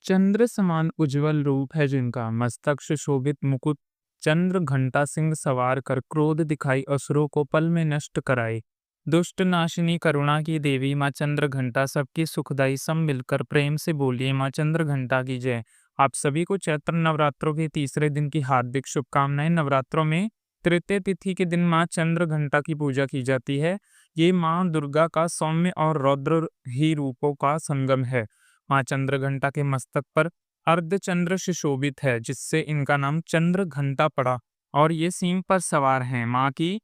चंद्र समान उज्ज्वल रूप है जिनका, मस्तक सुशोभित मुकुट, चंद्र घंटा सिंह सवार कर क्रोध दिखाई असुरों को पल में नष्ट कराए। दुष्ट नाशिनी करुणा की देवी माँ चंद्र घंटा सबकी सुखदाई, सब मिलकर प्रेम से बोलिए माँ चंद्र घंटा की जय। आप सभी को चैत्र नवरात्रों के तीसरे दिन की हार्दिक शुभकामनाएं। नवरात्रों में तृतीय तिथि के दिन माँ चंद्र घंटा की पूजा की जाती है। ये माँ दुर्गा का सौम्य और रौद्र ही रूपों का संगम है। माँ चंद्रघंटा के मस्तक पर अर्धचंद्र सुशोभित है, जिससे इनका नाम चंद्र घंटा पड़ा। और ये सिंह पर सवार हैं। माँ की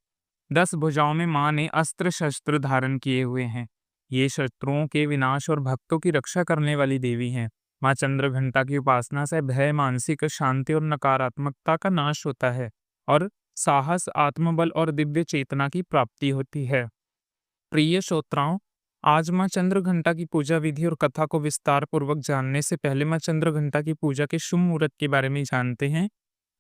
10 भुजाओं में माँ ने अस्त्र शस्त्र धारण किए हुए हैं। ये शत्रुओं के विनाश और भक्तों की रक्षा करने वाली देवी हैं। माँ चंद्रघंटा की उपासना से भय, मानसिक शांति और नकारात्मकता का नाश होता है और साहस, आत्मबल और दिव्य चेतना की प्राप्ति होती है। प्रिय श्रोताओं, आज माँ चंद्रघंटा की पूजा विधि और कथा को विस्तार पूर्वक जानने से पहले माँ चंद्रघंटा की पूजा के शुभ मुहूर्त के बारे में जानते हैं।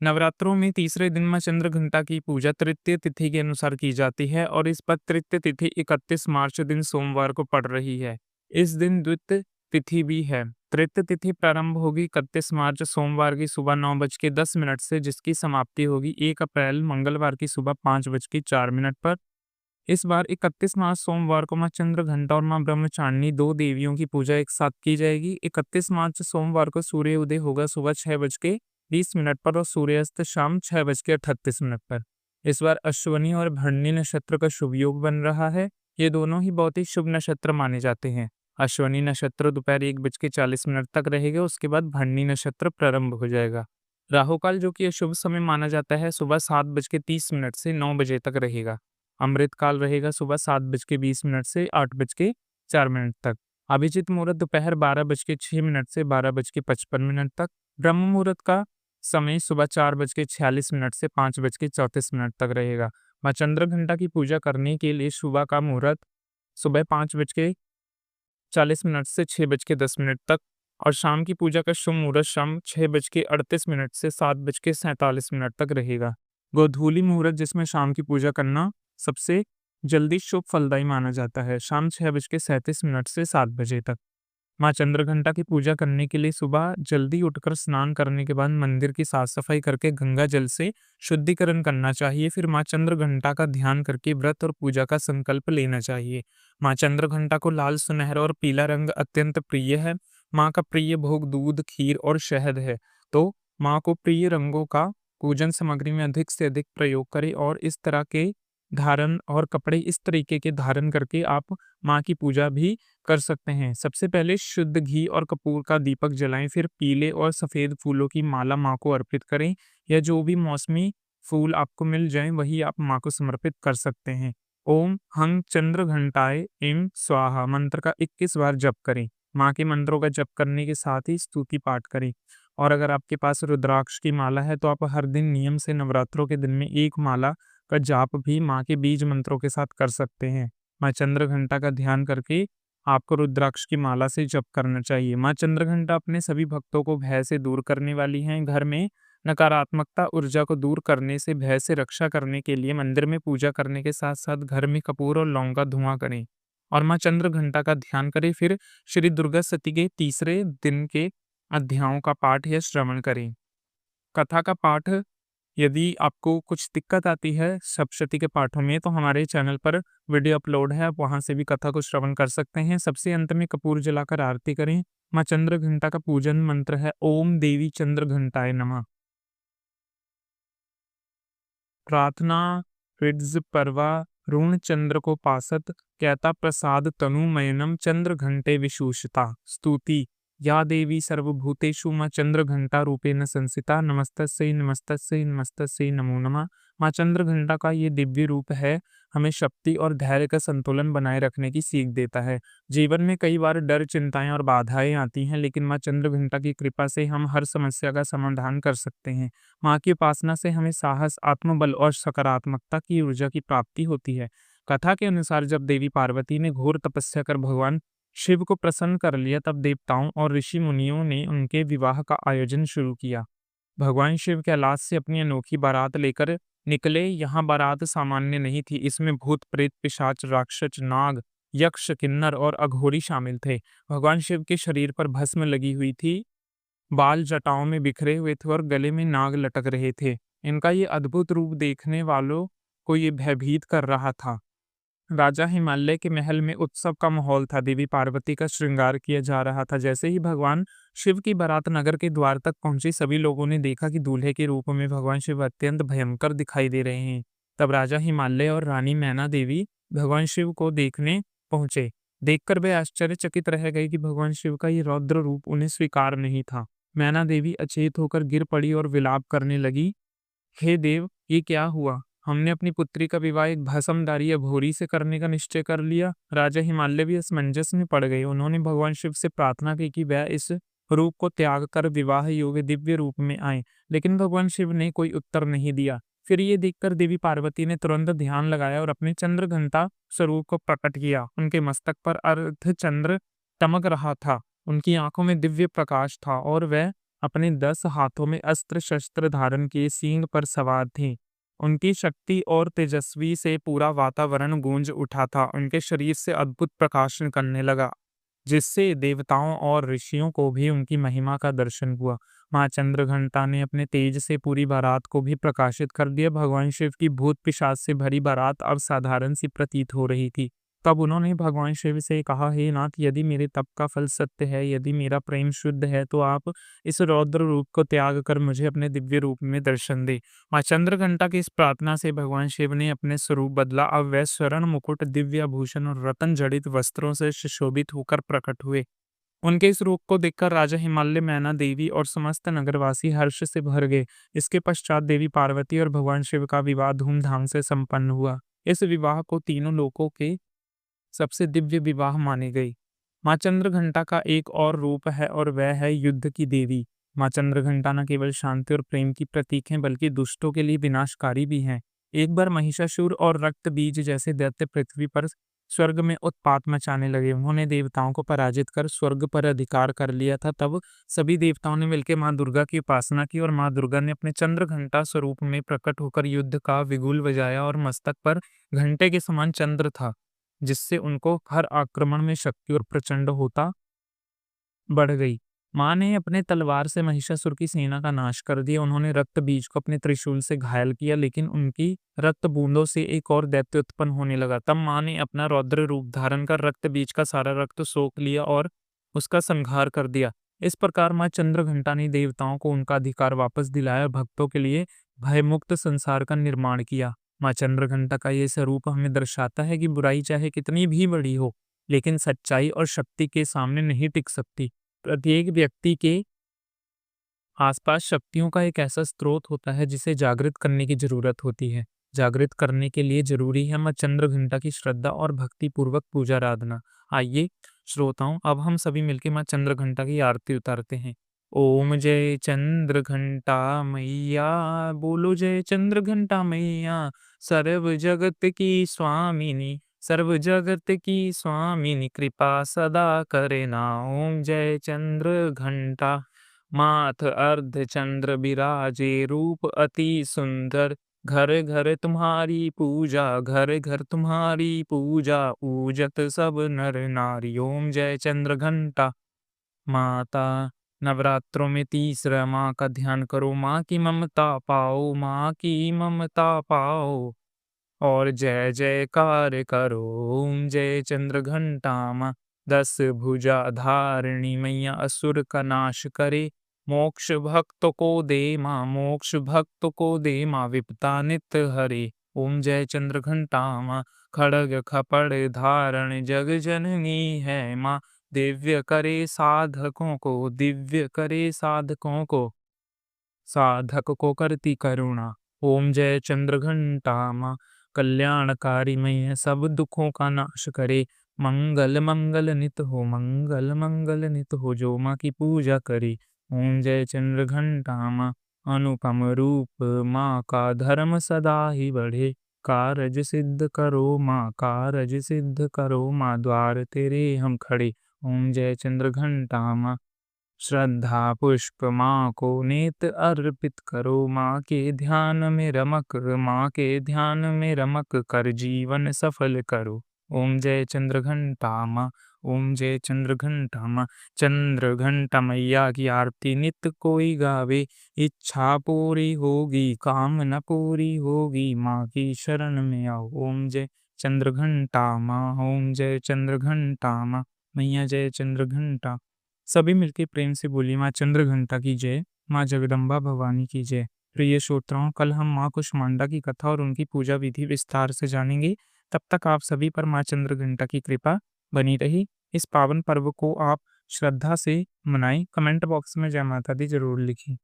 नवरात्रों में तीसरे दिन माँ चंद्रघंटा की पूजा तृतीय तिथि के अनुसार की जाती है और इस पर तृतीय तिथि 31 मार्च दिन सोमवार को पड़ रही है। इस दिन द्वितीय तिथि भी है। तृतीय तिथि प्रारंभ होगी 31 मार्च सोमवार की सुबह 9:10 से, जिसकी समाप्ति होगी 1 अप्रैल मंगलवार की सुबह 5:04 पर। इस बार 31 मार्च सोमवार को माँ चंद्रघंटा और माँ ब्रह्मचारिणी, दो देवियों की पूजा एक साथ की जाएगी। 31 मार्च सोमवार को सूर्य उदय होगा सुबह 6:20 पर और सूर्यास्त शाम 6:38 पर। इस बार अश्विनी और भरणी नक्षत्र का शुभ योग बन रहा है। ये दोनों ही बहुत ही शुभ नक्षत्र माने जाते हैं। अश्विनी नक्षत्र दोपहर 1:40 तक रहेगा, उसके बाद भरणी नक्षत्र प्रारंभ हो जाएगा। राहुकाल, जो कि अशुभ समय माना जाता है, सुबह 7:30 से 9 बजे तक रहेगा। अमृत काल रहेगा सुबह 7:20 से 8:04 तक। अभिजीत मुहूर्त दोपहर 12:06 से 12:55 तक। ब्रह्म मुहूर्त का समय सुबह 4:46 से 5:34 तक रहेगा। माँ चंद्रघंटा की पूजा करने के लिए सुबह का मुहूर्त सुबह 5:40 से 6:10 तक और शाम की पूजा का शुभ मुहूर्त शाम 6:38 से 7:47 तक रहेगा। गोधूली मुहूर्त, जिसमें शाम की पूजा करना सबसे जल्दी शुभ फलदायी माना जाता है, शाम 6:37 से 7 बजे तक। माँ चंद्रघंटा की पूजा करने के लिए सुबह जल्दी उठकर स्नान करने के बाद मंदिर की साफ सफाई करके गंगा जल से शुद्धिकरण करना चाहिए। फिर माँ चंद्रघंटा का ध्यान करके व्रत और पूजा का संकल्प लेना चाहिए। माँ चंद्रघंटा को लाल, सुनहरा और पीला रंग अत्यंत प्रिय है। माँ का प्रिय भोग दूध, खीर और शहद है। तो माँ को प्रिय रंगों का पूजन सामग्री में अधिक से अधिक प्रयोग करें और इस तरह के धारण और कपड़े इस तरीके के धारण करके आप माँ की पूजा भी कर सकते हैं। सबसे पहले शुद्ध घी और कपूर का दीपक जलाएं, फिर पीले और सफेद फूलों की माला माँ को अर्पित करें या जो भी मौसमी फूल आपको मिल जाएं वही आप माँ को समर्पित कर सकते हैं। ओम हं चंद्र घंटाए एम स्वाहा मंत्र का 21 बार जप करें। माँ के मंत्रों का जप करने के साथ ही स्तुति पाठ करें। और अगर आपके पास रुद्राक्ष की माला है तो आप हर दिन नियम से नवरात्रों के दिन में एक माला का जाप भी माँ के बीज मंत्रों के साथ कर सकते हैं। माँ चंद्रघंटा का ध्यान करके आपको रुद्राक्ष की माला से जप करना चाहिए। माँ चंद्रघंटा अपने सभी भक्तों को भय से दूर करने वाली हैं। घर में नकारात्मकता ऊर्जा को दूर करने से भय से रक्षा करने के लिए मंदिर में पूजा करने के साथ साथ घर में कपूर और लौंग का धुआं करें और माँ चंद्रघंटा का ध्यान करें। फिर श्री दुर्गा सती के तीसरे दिन के अध्यायों का पाठ या श्रवण करें। कथा का पाठ, यदि आपको कुछ दिक्कत आती है सप्तशती के पाठों में तो हमारे चैनल पर वीडियो अपलोड है, आप वहां से भी कथा को श्रवण कर सकते हैं। सबसे अंत में कपूर जलाकर आरती करें। माँ चंद्रघंटा का पूजन मंत्र है ओम देवी चंद्रघंटाय नमः। प्रार्थना रिड्ज परवा ऋण चंद्र को पासत कहता प्रसाद तनुमयनम चंद्र घंटे विशूषता स्तुति या देवी सर्वभूतेषु माँ चंद्र घंटा रूपेण संसिता नमस्तस्यै नमस्तस्यै नमस्तस्यै नमो नमः। माँ चंद्र घंटा का ये दिव्य रूप है, हमें शक्ति और धैर्य का संतुलन बनाए रखने की सीख देता है। जीवन में कई बार डर, चिंताएं और बाधाएं आती हैं, लेकिन माँ चंद्र घंटा की कृपा से हम हर समस्या का समाधान कर सकते हैं। माँ की उपासना से हमें साहस, आत्मबल और सकारात्मकता की ऊर्जा की प्राप्ति होती है। कथा के अनुसार जब देवी पार्वती ने घोर तपस्या कर भगवान शिव को प्रसन्न कर लिया, तब देवताओं और ऋषि मुनियों ने उनके विवाह का आयोजन शुरू किया। भगवान शिव कैलाश से अपनी अनोखी बारात लेकर निकले। यहाँ बारात सामान्य नहीं थी, इसमें भूत, प्रेत, पिशाच, राक्षस, नाग, यक्ष, किन्नर और अघोरी शामिल थे। भगवान शिव के शरीर पर भस्म लगी हुई थी बाल जटाओं में बिखरे हुए थे और गले में नाग लटक रहे थे। इनका ये अद्भुत रूप देखने वालों को ये भयभीत कर रहा था। राजा हिमालय के महल में उत्सव का माहौल था। देवी पार्वती का श्रृंगार किया जा रहा था। जैसे ही भगवान शिव की बारात नगर के द्वार तक पहुंची, सभी लोगों ने देखा कि दूल्हे के रूप में भगवान शिव अत्यंत भयंकर दिखाई दे रहे हैं। तब राजा हिमालय और रानी मैना देवी भगवान शिव को देखने पहुंचे। देखकर वे आश्चर्यचकित रह गए कि भगवान शिव का ये रौद्र रूप उन्हें स्वीकार नहीं था। मैना देवी अचेत होकर गिर पड़ी और विलाप करने लगी, हे देव, ये क्या हुआ? हमने अपनी पुत्री का विवाह एक भस्मधारी अघोरी से करने का निश्चय कर लिया। राजा हिमालय भी असमंजस में पड़ गए। उन्होंने भगवान शिव से प्रार्थना की कि वह इस रूप को त्याग कर विवाह योग्य दिव्य रूप में आए, लेकिन भगवान शिव ने कोई उत्तर नहीं दिया। फिर ये देखकर देवी पार्वती ने तुरंत ध्यान लगाया और अपने चंद्र घंटा स्वरूप को प्रकट किया। उनके मस्तक पर अर्धचंद्र चमक रहा था। उनकी आंखों में दिव्य प्रकाश था और वह अपने 10 हाथों में अस्त्र शस्त्र धारण किए सींग पर सवार थे। उनकी शक्ति और तेजस्वी से पूरा वातावरण गूंज उठा था। उनके शरीर से अद्भुत प्रकाश निकलने लगा, जिससे देवताओं और ऋषियों को भी उनकी महिमा का दर्शन हुआ। माँ चंद्रघंटा ने अपने तेज से पूरी बारात को भी प्रकाशित कर दिया। भगवान शिव की भूत पिशाच से भरी बारात अब साधारण सी प्रतीत हो रही थी। तब उन्होंने भगवान शिव से कहा, हे नाथ, यदि मेरे तप का फल सत्य है, यदि मेरा प्रेम शुद्ध है, तो आप इस रौद्र रूप को त्याग कर मुझे अपने दिव्य रूप में दर्शन दे। माँ चंद्रघंटा की इस प्रार्थना से भगवान शिव ने अपने स्वरूप बदला। अब वह स्वर्ण मुकुट, दिव्य आभूषण और रतन जड़ित वस्त्रों से सुशोभित होकर प्रकट हुए। उनके इस रूप को देखकर राजा हिमालय, मैना देवी और समस्त नगरवासी हर्ष से भर गए। इसके पश्चात देवी पार्वती और भगवान शिव का विवाह धूमधाम से संपन्न हुआ। इस विवाह को तीनों लोकों के सबसे दिव्य विवाह मानी गई। माँ चंद्रघंटा का एक और रूप है और वह है युद्ध की देवी। माँ चंद्रघंटा न केवल शांति और प्रेम की प्रतीक हैं, बल्कि दुष्टों के लिए विनाशकारी भी हैं। एक बार महिषासुर और रक्त बीज जैसे दैत्य पृथ्वी पर स्वर्ग में उत्पात मचाने लगे। उन्होंने देवताओं को पराजित कर स्वर्ग पर अधिकार कर लिया था। तब सभी देवताओं ने मिलकर माँ दुर्गा की उपासना की और माँ दुर्गा ने अपने चंद्रघंटा स्वरूप में प्रकट होकर युद्ध का बिगुल बजाया और मस्तक पर घंटे के समान चंद्र था, जिससे उनको हर आक्रमण में शक्ति और प्रचंड होता बढ़ गई। माँ ने अपने तलवार से महिषासुर की सेना का नाश कर दिया। उन्होंने रक्त बीज को अपने त्रिशूल से घायल किया, लेकिन उनकी रक्त बूंदों से एक और दैत्य उत्पन्न होने लगा। तब माँ ने अपना रौद्र रूप धारण कर रक्त बीज का सारा रक्त सोख लिया और उसका संहार कर दिया। इस प्रकार माँ चंद्रघंटा ने देवताओं को उनका अधिकार वापस दिलाया और भक्तों के लिए भयमुक्त संसार का निर्माण किया। माँ चंद्रघंटा का ये स्वरूप हमें दर्शाता है कि बुराई चाहे कितनी भी बड़ी हो, लेकिन सच्चाई और शक्ति के सामने नहीं टिक सकती। प्रत्येक व्यक्ति के आसपास शक्तियों का एक ऐसा स्रोत होता है जिसे जागृत करने की जरूरत होती है। जागृत करने के लिए जरूरी है माँ चंद्रघंटा की श्रद्धा और भक्ति पूर्वक पूजा आराधना। आइए श्रोताओं, अब हम सभी मिलकर माँ चंद्रघंटा की आरती उतारते हैं। ओम जय चंद्रघंटा मैया, बोलो जय चंद्रघंटा मैया, सर्व जगत की स्वामिनी, सर्व जगत की स्वामिनी, कृपा सदा करे ना। ओम जय चंद्रघंटा। माथ अर्ध चंद्र बिराजे, रूप अति सुंदर, घर घर तुम्हारी पूजा, घर घर तुम्हारी पूजा, पूजत सब नर नारी। ओम जय चंद्रघंटा माता। नवरात्रों में तीसरा माँ का ध्यान करो, माँ की ममता पाओ, माँ की ममता पाओ और जय जयकार करो। ओम जय चंद्रघंटा माँ। 10 भुजा धारिणी मैया, असुर का नाश करे, मोक्ष भक्त को दे माँ, मोक्ष भक्त को दे माँ, विपता नित हरे। ओम जय चंद्रघंटा माँ। खड़ग खपड़ धारण जग जननी है माँ, दिव्य करे साधकों को, दिव्य करे साधकों को, साधक को करती करुणा। ओम जय चंद्रघंटा माँ। कल्याणकारी मैया, सब दुखों का नाश करे, मंगल मंगल नित हो, मंगल मंगल नित हो, जो माँ की पूजा करे। ओम जय चंद्रघंटा माँ। अनुपम रूप माँ का, धर्म सदा ही बढ़े, कारज सिद्ध करो माँ, कारज सिद्ध करो माँ, द्वार तेरे हम खड़े। ओम जय चंद्रघंटा माँ। श्रद्धा पुष्प माँ को नेत अर्पित करो, माँ के ध्यान में रमक, माँ के ध्यान में रमक कर जीवन सफल करो। ओम जय चंद्रघंटा माँ। ओम जय चंद्रघंटा माँ। चंद्रघंटा मैया की आरती नित कोई गावे, इच्छा पूरी होगी कामना पूरी होगी, माँ की शरण में आओ। ओम जय चंद्रघंटा माँ। ओम जय चंद्रघंटा माँ। मैया जय चंद्रघंटा। सभी मिलके प्रेम से बोली माँ चंद्रघंटा की जय, माँ जगदम्बा भवानी की जय। प्रिय श्रोताओं, कल हम माँ कुष्मांडा की कथा और उनकी पूजा विधि विस्तार से जानेंगे। तब तक आप सभी पर माँ चंद्रघंटा की कृपा बनी रही। इस पावन पर्व को आप श्रद्धा से मनाएं। कमेंट बॉक्स में जय माता दी जरूर लिखें।